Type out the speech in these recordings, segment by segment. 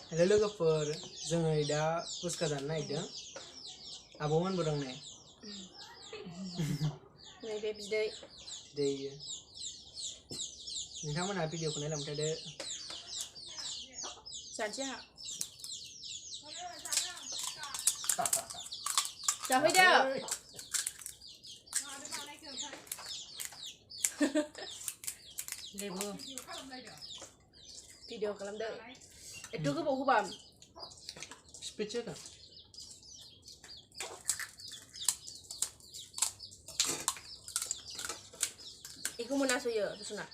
Hello लोगोफोर जोङो दा फुसका जानो नागिरदों आब'मोनबो दं नै नैबे बिदै बिदै नोंथांमोनहा भिडिअखौ नायलांबाय थादो जानोसै आंहा जाफैदो लेबु भिडिअ खालामदों एथ' गोबाव होबा स्पिड चेक बेखौ मोनासैयो दुसुना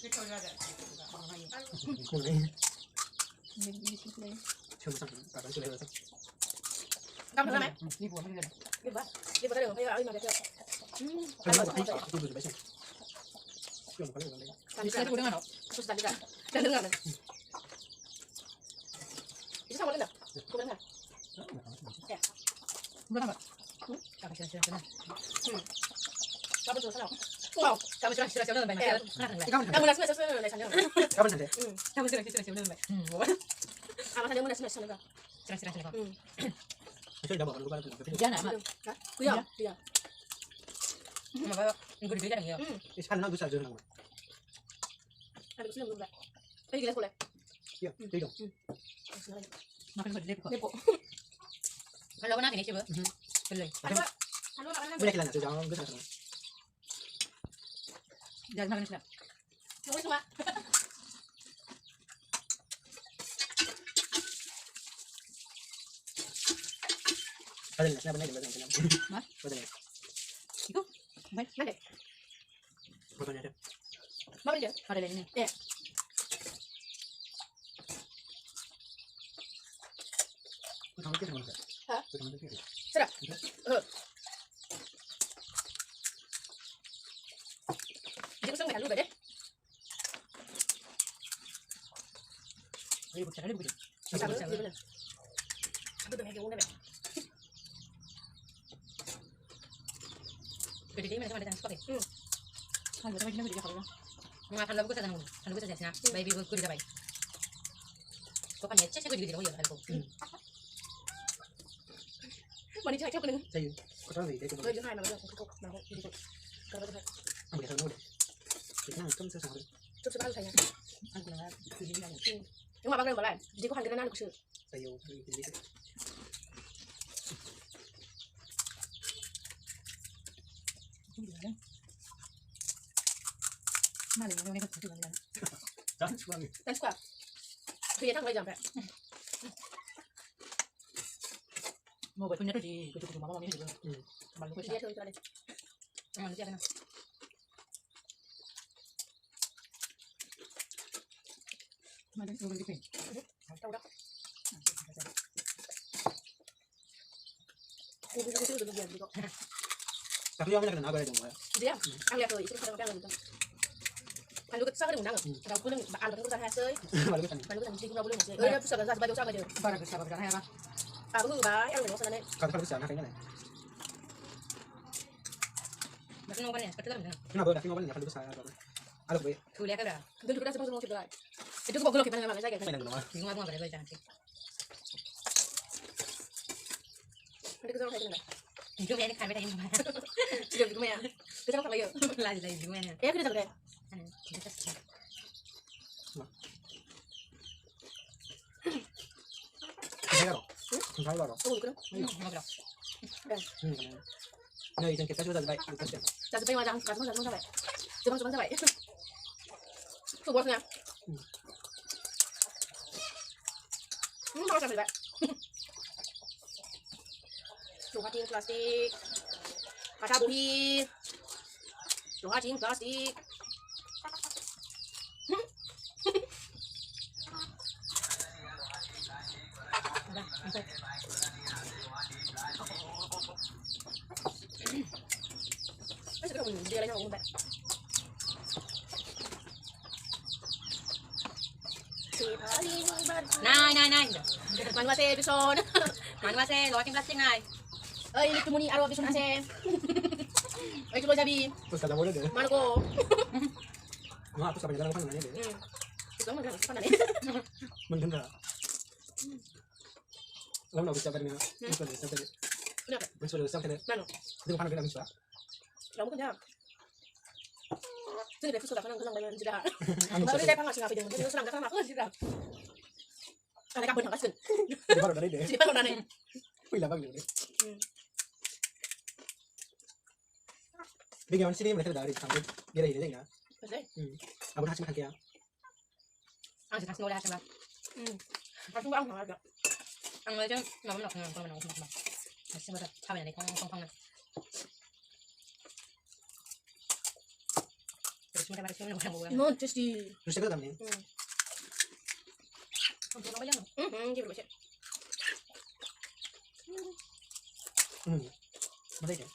गोथाव जागोन Kamu kenapa? Libu apa ni? Libu apa? Libu tadi, ayo, ayo, makan. Saya tu dengar tak? Terus tadi kan? Dah dengar kan? Itu sama dengar? Kau dengar? Ya. Bukan apa? Kami cerita. Kamu tu sana. Wow. Kami cerita banyak. Kamu nak sana sana. Kapan nanti? Kami cerita banyak. Amat sana mana sana. Cerita. Itu udah bawa lupa lagi. Jangan amat. Iya, iya. Apa? Engkau di mana ya? Ispan nak bisa jalan mana? Ada kucing belum dah. Pergi kelas boleh. Iya, tidak. Makan kau lepo. Lepo. Kalau nak ini coba. Boleh. Halo, makan. Boleh kita nanti jangan kita sana. Jangan makan sudah. Kamu semua. Ada ni, siapa ni ada macam ni. Mas? Ada ni. Itu? Baik. Mana? Foto ni ada. Mana dia? Ada lagi ni. Ya. Foto mana kita mana? Hah? Foto mana kita? Serah. Dia kusang malu dah deh. Lepo cara lepo. Sabar, dia benar. Aku dah ngejauh dah. Jadi dia macam ada seperti. Kalau kita macam ni dia kalau. Makan lagu kita nunggu. Lagu kita siapa? Baby buat kuda baik. Kau kan nyecek aku juga tidak mau ya aku. Mana cakap aku dengar. Saya, foto ni dia tu. Kau jangan nak kau nak video. Kalau dah. Ambil satu dulu. Kita nak kamu sesuatu. Cukup sekali saya. Aku nak kuda lagi. Tengok abang nak balan. Jadi kau hang kena nak aku. Saya, ini. Mana ni? Mana ni? Mana ni? Jangan cuba ni. Dan suka. Dia tak boleh jampai. Mau buat punya tu di kucing mama mami juga. Malu Dia kucing. tu ada. Nanti ada. Mana ni? Urut di. Tahu dah. Itu dulu dia dulu. Tapi yang mana kena apa ada dong? Dia, ang lihat tu itu kadang kadang gitu. Kan lu kesal undang. Kau pun bakal aku kesal hasil. Malu kan? Kan lu kan mesti kau boleh masih. Oh, dia pusat kan sebagai usaha dia. Barang siapa berani apa? Aku tu bah, yang lu sana ni. Kalau bisa nak kena. Macam mana ni? Betul tak? Kenapa? Tapi ngobrol nak kalau bisa apa? Ada boleh. Kuliah kan dah. Dulu kita sebelum kita dah. Itu kau boleh kita mana saja kan. Main dengan nama. Bingung apa boleh jangan sih. Nanti kita orang kita. Itu yang kan beta ini. Sudah bingung ya. Kita orang lagi. Lagi bingung ya. Ya kita tak Saya kalau. Saya kalau. Oh, kena. Ngobrol. Nah, itu kita sudah baik. Kita sudah. Jangan sampai macam, jangan sampai. Jangan sampai. Tu bosnya. Mau sampai tak? Tu hati plastik. Kaca buhi. Tu hati plastik. Masih kau dia lagi ngomong tak? Nai. Mana masih episode? Mana masih loaking plastik nai. Ini tumuni arwah episode masih. Itu lo jadi. Terus kata boleh deh. Mana ko? Mau aku sampai jalan kan nanya deh. Itu mah kan nih. Mendengar. Lalu nak bicara dengan itu dia sampai Kenapa? mencoba sampai dia. Mana? Itu kan kita bisa. Kamu kan jam. Jadi dia sudah kan dengan sudah. Anu Baru sampai. dia panggil ngapain dengan serang kan aku sudah. Ada kabar nak kan. Dia baru dari dia. Siapa orang nih? Wih lah bagi dia. Bagaimana sih dia mereka dari sampai dia dari dia ya? Betul. Abu Hasim makan dia. Ang sih kasih udah coba. Aku bang ada. Ang aja nggak menok kalau menok menok. Masih berapa? Kami nanti kong. Terus mereka baru cuma orang bukan. No, just di. Terus kita tamnya. Untuk apa yang? Gitu baca. Mana dia?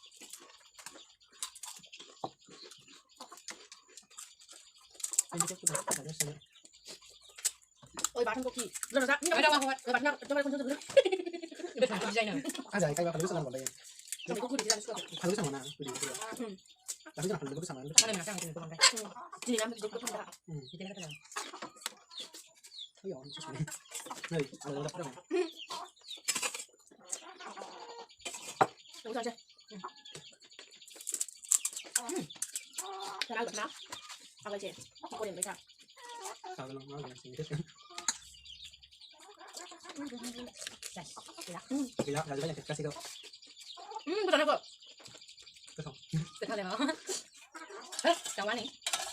Ini kita sudah ada sana. Ôi bà thằng cô kỳ. Rồi ra. Ở đâu mà không? Rồi bạn nào cho bạn con cho được. Được làm designer. Ada kayak kalau sana boleh. Rồi cô đi ra xuống. Kalau sana mana? Tapi jangan kalau sana. Mana nak sang tu kan? Jadi làm được cái phần đó. Kita nak tahu. Iya, itu sih. Nih, ada apa nih? Đúng rồi chưa? Ra được nào?เอาไปเจ็ดcô điểm với sao? Kalau mau yang sini kan. Tidak, ada banyak kasih kau. Betul apa? Kosong. Betul ya. Jangan ni.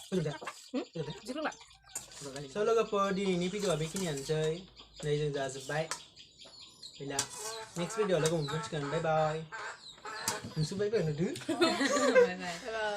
Betul dah. Betul dah. Dứt luôn bạn. Solo gapo di ini video bikin yang chơi. Đây dừng ra bye. Đây là next video là cùng bye bye. Mình sẽ bye bye nữa. Bye bye. Bye bye.